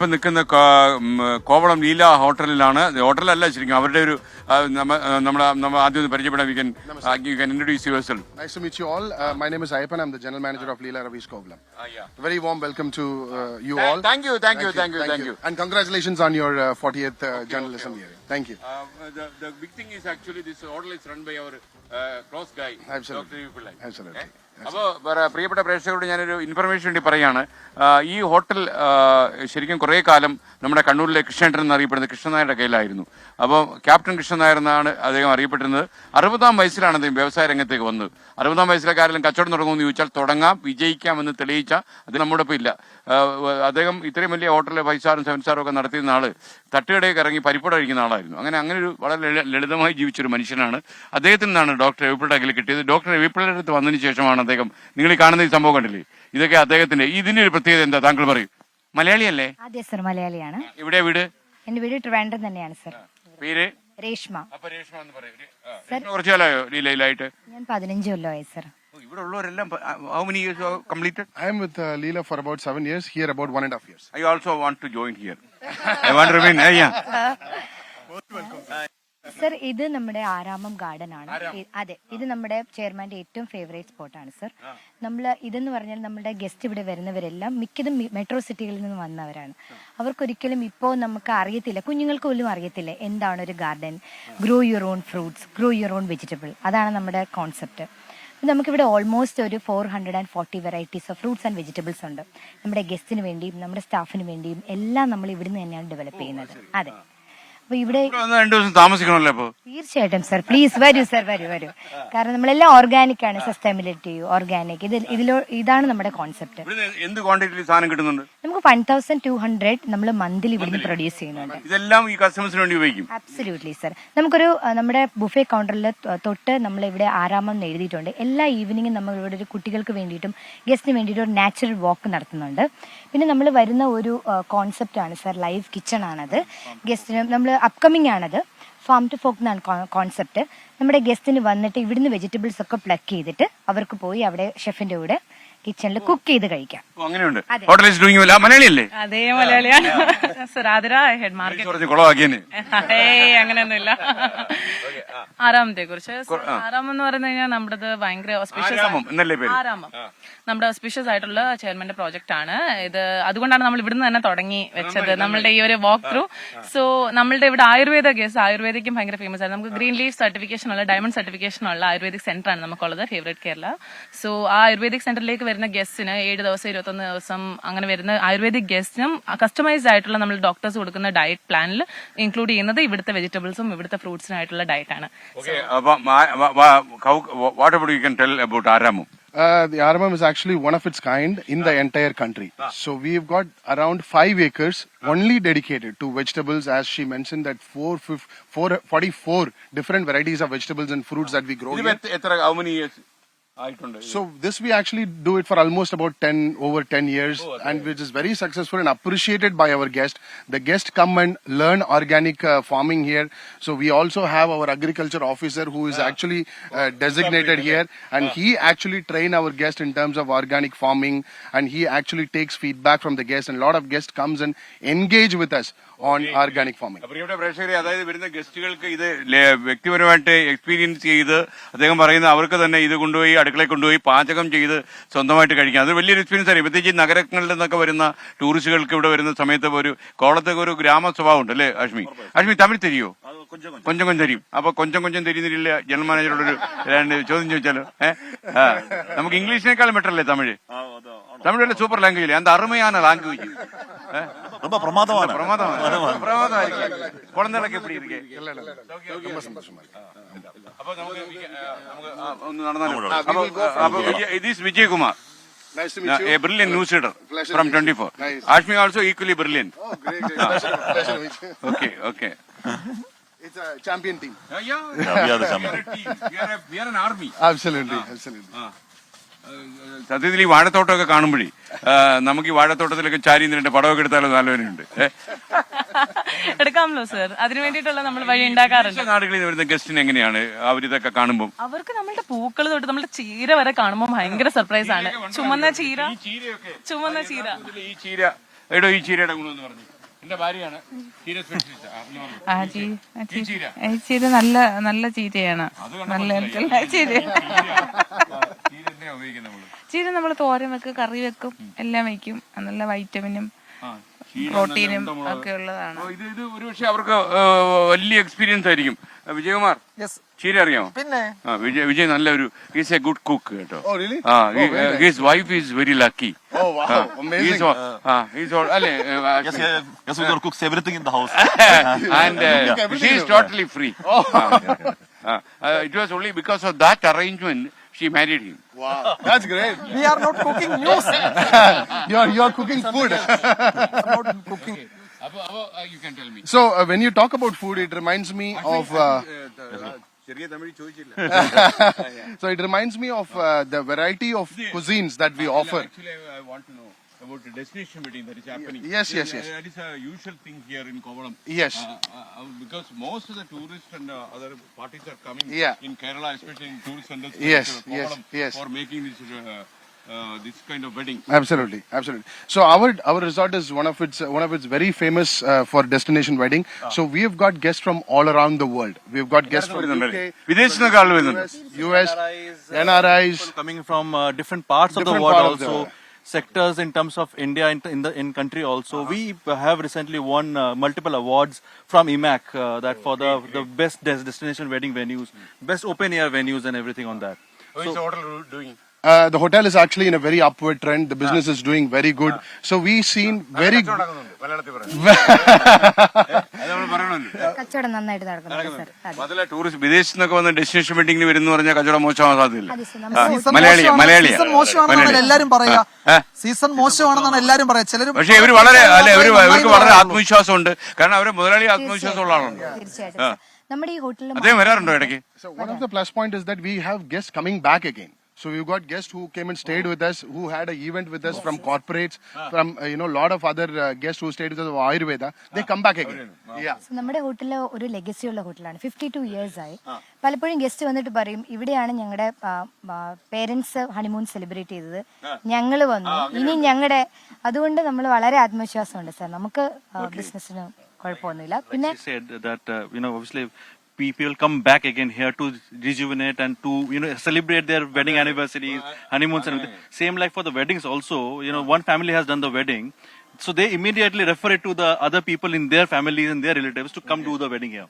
ഇപ്പൊ നിൽക്കുന്ന കോവളം ലീല ഹോട്ടലിലാണ്. ഹോട്ടലല്ല ശരിക്കും അവരുടെ ഒരു നമ്മൾ ആദ്യം ഒന്ന് പരിചയപ്പെടാൻ you can introduce yourself. Nice to meet you all. My name is Ayappan. I'm the general manager of Leela Ravi's Kovalam. Very warm welcome to you all. Thank you. And congratulations on your 40th journalism year. Thank you. The big thing is actually this hotel is run by our close guy, Absolutely. Dr. Pillai. Absolutely. അപ്പോൾ പ്രിയപ്പെട്ട പ്രേക്ഷകരോട് ഞാനൊരു information വേണ്ടി പറയാണ്. ഈ hotel ശരിക്കും കുറേ കാലം നമ്മുടെ കണ്ണൂരിലെ കൃഷ്ണേട്ടൻ എന്നറിയപ്പെടുന്ന കൃഷ്ണനായരുടെ കയ്യിലായിരുന്നു. അപ്പോൾ ക്യാപ്റ്റൻ കൃഷ്ണനായർ എന്നാണ് അദ്ദേഹം അറിയപ്പെട്ടിരുന്നത്. 60-ാം വയസ്സിലാണ് അദ്ദേഹം വ്യവസായ രംഗത്തേക്ക് വന്നത്. 60-ാം വയസ്സിലെ ആരെങ്കിലും കച്ചവടം തുടങ്ങുമെന്ന് ചോദിച്ചാൽ തുടങ്ങാം, വിജയിക്കാമെന്ന് തെളിയിച്ച അത് നമ്മുടെ ഒപ്പം ഇല്ല. അദ്ദേഹം ഇത്രയും വലിയ ഹോട്ടലിൽ 5 സ്റ്റാറും 7 സ്റ്റാറും ഒക്കെ നടത്തിയിരുന്ന ആള് തട്ടുകടയൊക്കെ ഇറങ്ങി പരിപ്പട കഴിക്കുന്ന ആളായിരുന്നു. അങ്ങനെ ഒരു വളരെ ലളിതമായി ജീവിച്ചൊരു മനുഷ്യനാണ്. അദ്ദേഹത്തിൽ നിന്നാണ് ഡോക്ടർ രവിപിള്ളയുടെ കയ്യിൽ കിട്ടിയത്. ഡോക്ടർ രവിപിള്ളയുടെ അടുത്ത് വന്നതിന് ശേഷമാണ് അദ്ദേഹം, നിങ്ങൾ ഈ കാണുന്ന ഈ സംഭവം കണ്ടില്ലേ, ഇതൊക്കെ അദ്ദേഹത്തിന്റെ. ഇതിന്റെ ഒരു പ്രത്യേകത എന്താ താങ്കൾ പറയും? മലയാളിയല്ലേ? അതെ സർ, മലയാളിയാണ്. എവിടെയാ വീട്? എന്റെ വീട് ട്രിവാൻഡ്രം തന്നെയാണ് സർ. പേര്? രേഷ്മ. അപ്പൊ രേഷ്മ എന്ന് പറയും. കുറച്ചു കാലമായോ ലീലയിലായിട്ട്? ഞാൻ 15 കൊല്ലമായി സർ. ഇവിടെ ഉള്ളവരെല്ലാം how many years you have completed? I am with Leela for about 7 years. Here about 1.5 years. I also want to join here. I want to remain. Sir, ഇത് നമ്മുടെ ആരാമം ഗാർഡൻ ആണ്. അതെ, ഇത് നമ്മുടെ ചെയർമാന്റെ ഏറ്റവും ഫേവറേറ്റ് സ്പോട്ടാണ് സർ. ഇതെന്ന് പറഞ്ഞാൽ നമ്മുടെ ഗസ്റ്റ് ഇവിടെ വരുന്നവരെല്ലാം മിക്കതും മെട്രോ സിറ്റികളിൽ നിന്ന് വന്നവരാണ്. അവർക്കൊരിക്കലും ഇപ്പോൾ നമുക്ക് അറിയത്തില്ല, കുഞ്ഞുങ്ങൾക്ക് പോലും അറിയത്തില്ല എന്താണ് ഒരു garden. Grow your own fruits, grow your own vegetable, അതാണ് നമ്മുടെ കോൺസെപ്റ്റ്. നമുക്കിവിടെ ഓൾമോസ്റ്റ് ഒരു 440 varieties of fruits and vegetables ഉണ്ട്. നമ്മുടെ ഗസ്റ്റിന് വേണ്ടിയും നമ്മുടെ സ്റ്റാഫിന് വേണ്ടിയും എല്ലാം നമ്മൾ ഇവിടുന്ന് തന്നെയാണ് ഡെവലപ്പ് ചെയ്യുന്നത്. അതെ, അപ്പൊ ഇവിടെ 2 ദിവസം താമസിക്കണമല്ലോ. അപ്പൊ തീർച്ചയായിട്ടും സർ, പ്ലീസ് വരൂ സർ, വരൂ. കാരണം നമ്മളെല്ലാം ഓർഗാനിക് ആണ്, സസ്റ്റൈനബിലിറ്റി, ഓർഗാനിക്. ഇതാണ് നമ്മുടെ കോൺസെപ്റ്റ്. എന്ത് ക്വാണ്ടിറ്റിയിൽ സാധനം കിട്ടുന്നുണ്ട്? നമുക്ക് 1200 നമ്മൾ മന്ത്ലി ഇവിടുന്ന് പ്രൊഡ്യൂസ് ചെയ്യുന്നുണ്ട്. ഇതെല്ലാം ഈ കസ്റ്റമേഴ്സിന് വേണ്ടി ഉപയോഗിക്കും? Absolutely sir. നമ്മുടെ ബുഫേ കൗണ്ടറിൽ തൊട്ട് നമ്മൾ ഇവിടെ ആരാമം എന്ന് എഴുതിയിട്ടുണ്ട്. എല്ലാ ഈവനിങ്ങും നമ്മൾ ഇവിടെ ഒരു കുട്ടികൾക്ക് വേണ്ടിയിട്ടും ഗസ്റ്റിന് വേണ്ടിയിട്ടും ഒരു നാച്ചുറൽ വാക്ക് നടത്തുന്നുണ്ട്. പിന്നെ നമ്മൾ വരുന്ന ഒരു കോൺസെപ്റ്റ് ആണ് സർ, ലൈവ് കിച്ചൺ ആണത്. ഗസ്റ്റിന് നമ്മൾ അപ്കമിങ് ആണത്. ഫാം ടു ഫോക്ക് എന്നാണ് കോൺസെപ്റ്റ്. നമ്മുടെ ഗസ്റ്റിന് വന്നിട്ട് ഇവിടുന്ന് വെജിറ്റബിൾസ് ഒക്കെ പ്ലക്ക് ചെയ്തിട്ട് അവർക്ക് പോയി അവിടെ ഷെഫിന്റെ കൂടെ കിച്ചണിൽ കുക്ക് ചെയ്ത് കഴിക്കാം. അങ്ങനെയുണ്ട്. മലയാളിയല്ലേ? അതേ മലയാളിയാണ് സർ. Athira, head market. അങ്ങനെയൊന്നുമില്ല. ആറാമത്തെ കുറിച്ച്, ആറാമം എന്ന് പറഞ്ഞു കഴിഞ്ഞാൽ നമ്മുടെ ഭയങ്കര ആരാമം നമ്മുടെ ഓസ്പീഷ്യസ് ആയിട്ടുള്ള ചെയർമാന്റെ പ്രോജക്റ്റ് ആണ് ഇത്. അതുകൊണ്ടാണ് നമ്മൾ ഇവിടുന്ന് തന്നെ തുടങ്ങി വെച്ചത് നമ്മളുടെ ഈ ഒരു വാക്ക് ത്രൂ. സോ നമ്മളുടെ ഇവിടെ ആയുർവേദിക്കും ഭയങ്കര ഫേമസ് ആണ്. നമുക്ക് ഗ്രീൻ ലീഫ് സർട്ടിഫിക്കേഷൻ ഉള്ള, ഡയമണ്ട് സർട്ടിഫിക്കേഷൻ ഉള്ള ആയുർവേദിക് സെന്റർ ആണ് നമുക്കുള്ളത്, ഫേവറേറ്റ് കേരള. സോ ആ ആയുർവേദിക് സെന്ററിലേക്ക് വരുന്ന ഗസ്റ്റിന് 7 ദിവസം 21 ദിവസം അങ്ങനെ വരുന്ന ആയുർവേദിക് ഗസ്റ്റിനും കസ്റ്റമൈസ്ഡ് ആയിട്ടുള്ള നമ്മൾ ഡോക്ടേഴ്സ് കൊടുക്കുന്ന ഡയറ്റ് പ്ലാനിൽ ഇൻക്ലൂഡ് ചെയ്യുന്നത് ഇവിടുത്തെ വെജിറ്റബിൾസും ഇവിടുത്തെ ഫ്രൂട്ട്സിനായിട്ടുള്ള ഡയറ്റ് ആണ്. The Aramam is actually one of its kind in the entire country. So we've got around 5 acres only dedicated to vegetables. As she mentioned that 44 different varieties of vegetables and fruits that we grow here. How many years? So this we actually do it for almost about over 10 years, and which is very successful and appreciated by our guests. The guests come and learn organic farming here. So we also have our agriculture officer who is actually designated here, and he actually train our guests in terms of organic farming, and he actually takes feedback from the guests, and a lot of guests comes and engage with us on organic farming. പ്രിയപ്പെട്ട പ്രേക്ഷകരെ, അതായത് വരുന്ന ഗസ്റ്റുകൾക്ക് ഇത് വ്യക്തിപരമായിട്ട് experience ചെയ്ത് അദ്ദേഹം പറയുന്ന അവർക്ക് തന്നെ ഇത് കൊണ്ടുപോയി അടുക്കളയിൽ കൊണ്ടുപോയി പാചകം ചെയ്ത് സ്വന്തമായിട്ട് കഴിക്കാം. അത് വലിയൊരു എക്സ്പീരിയൻസ് ആണ്. പ്രത്യേകിച്ച് നഗരങ്ങളിൽ നിന്നൊക്കെ വരുന്ന ടൂറിസ്റ്റുകൾക്ക് ഇവിടെ വരുന്ന സമയത്ത് ഒരു കോളത്തൊക്കെ ഒരു ഗ്രാമ സ്വഭാവം ഉണ്ട് അല്ലേ അശ്മി? തമിഴ് തെരിയോ? കൊഞ്ചം തെരിയും. അപ്പൊ കൊഞ്ചം തെരിയുന്നില്ല. ജനറൽ മാനേജറോടൊരു ചോദ്യം ചോദിച്ചാലോ? നമുക്ക് ഇംഗ്ലീഷിനേക്കാളും ബെറ്റർ അല്ലേ തമിഴ്? തമിഴ് സൂപ്പർ ലാംഗ്വേജ് അല്ലേ? அந்த அருமையான லாங்குவேஜ். ரொம்ப பிரமாதமான குழந்தைகளுக்கு எப்படி இருக்கு? ரொம்ப சந்தோஷமா இருக்கு. அப்ப நமக்கு ഒന്ന് നടന്നാലും. This is Vijay Kumar. Nice to meet you. A brilliant news reader from 24. Nice. Ashmi also equally brilliant. Oh, great. Pleasure to meet you. Okay. It's a champion team. We are the champion team. We are an army. Absolutely. സത്യത്തിൽ ഈ വാഴത്തോട്ടമൊക്കെ കാണുമ്പോഴേ നമുക്ക് ഈ വാഴത്തോട്ടത്തിലൊക്കെ ചാരി നിന്നിട്ട് പടമൊക്കെ എടുത്താലോ നല്ലവരുണ്ട്. എടുക്കാമല്ലോ sir, അതിനു വേണ്ടിയിട്ടുള്ള നമ്മൾ വഴി ഉണ്ടാക്കാറുണ്ട്. നാടുകളിൽ വരുന്ന ഗസ്റ്റിന് എങ്ങനെയാണ് അവരിതൊക്കെ കാണുമ്പോൾ? അവർക്ക് നമ്മളുടെ പൂക്കൾ തൊട്ട് നമ്മളുടെ ചീര വരെ കാണുമ്പോൾ ഭയങ്കര സർപ്രൈസ് ആണ്. ചുമന്ന ചീര. ഈ ചീര എടോ ഈ ചീരയുടെ ഗുണമെന്ന് പറഞ്ഞു. എന്റെ ഭാര്യയാണ് ചീര സ്പെഷ്യലിസ്റ്റ്. ഈ ചീര നല്ല ചീരയാണ്. നല്ല ചീര ചീര നമ്മൾ തോരൻ വെക്കും, കറി വെക്കും, എല്ലാം വെക്കും. നല്ല വൈറ്റമിനും പ്രോട്ടീനും ഒക്കെ ഉള്ളതാണ്. ഇത് ഒരുപക്ഷെ അവർക്ക് വലിയ എക്സ്പീരിയൻസ് ആയിരിക്കും. വിജയകുമാർ, ചീര അറിയാമോ? പിന്നെ വിജയ് നല്ലൊരു ഈസ് എ ഗുഡ് കുക്ക് കേട്ടോ. Oh, really? His wife is very lucky. Oh, wow. Amazing. അല്ലേ? Yes, your cooks everything in the house. And she is totally free. It was only because of that arrangement she married him. Wow, that's great. we are not cooking news. You're cooking food. About cooking. You can tell me. So when you talk about food, it reminds me of. So it reminds me of the variety of cuisines that we offer. Actually, I want to know about the destination wedding that is happening. Yes. That is a usual thing here in Kovalam. Yes. Because most of the tourists and other parties are coming Yeah. in Kerala, especially in tourist centers. Yes, to Kovalam yes. For making this kind of wedding. Absolutely. So our resort is one of its very famous for destination wedding. So we have got guests from all around the world. We've got guests from UK, വിദേശത്ത് നിന്നൊക്കെ ആൾ വരുന്നുണ്ട്. US, NRIs. coming from different parts of the Different world part of the also, sectors in terms of India in country also. We have recently won multiple awards from IMAC that for the best destination wedding venues, best open air venues and everything on that. How is the hotel doing? The hotel is actually in a very upward trend. The business is doing very good. So we seen very. മലയാളത്തിൽ പറയാം. അത് നമ്മൾ പറയണമല്ലോ. കച്ചവടം നന്നായിട്ട് നടക്കുന്നുണ്ട് sir. അതെ. അതല്ല ടൂറിസ്റ്റ് വിദേശത്ത് നിന്നൊക്കെ വന്ന് ഡെസ്റ്റിനേഷൻ വെഡിങ്ങിന് വരുന്ന പറഞ്ഞാൽ കച്ചവടം മോശമാവാൻ സാധ്യതയില്ല. അതെ സർ, സീസൺ നമുക്ക് സീസൺ മോശമാണെന്നാണ് എല്ലാരും പറയാ. സീസൺ മോശമാണെന്നാണ് എല്ലാരും പറയാ. ചിലരും പക്ഷെ ഇവർക്ക് വളരെ ആത്മവിശ്വാസമുണ്ട്. കാരണം അവര് മുതലാളി ആത്മവിശ്വാസമുള്ള ആളാണ്. തീർച്ചയായിട്ടും സർ. നമ്മുടെ ഈ ഹോട്ടലിൽ അദ്ദേഹം വരാറുണ്ടോ ഇടയ്ക്ക്? So one of the plus point is that we have guests coming back again. So we've got guests who came and stayed with us, who had an event with us from corporates, from lot of other guests who stayed with us of Ayurveda. They come back again. Yeah. So, നമ്മുടെ ഹോട്ടലിൽ ഒരു legacy ഉള്ള ഹോട്ടലാണ്. 52 years ആയി. പലപ്പോഴും guest വന്നിട്ട് പറയും ഇവിടെയാണ് ഞങ്ങളുടെ പേരൻസ് ഹണിമൂൺ സെലിബ്രേറ്റ് ചെയ്തത്, ഞങ്ങൾ വന്നു, ഇനി ഞങ്ങളുടെ. അതുകൊണ്ട് നമ്മൾ വളരെ ആത്മവിശ്വാസമുണ്ട് സാർ. നമുക്ക് ബിസിനസ്സിന് കുഴപ്പമൊന്നുമില്ല. പിന്നെ She said that obviously people come back again here to rejuvenate and to celebrate their wedding anniversaries, honeymoons and everything. Same like for the weddings also, one family has done the wedding, so they immediately refer it to the other people in their families and their relatives to come do the wedding here.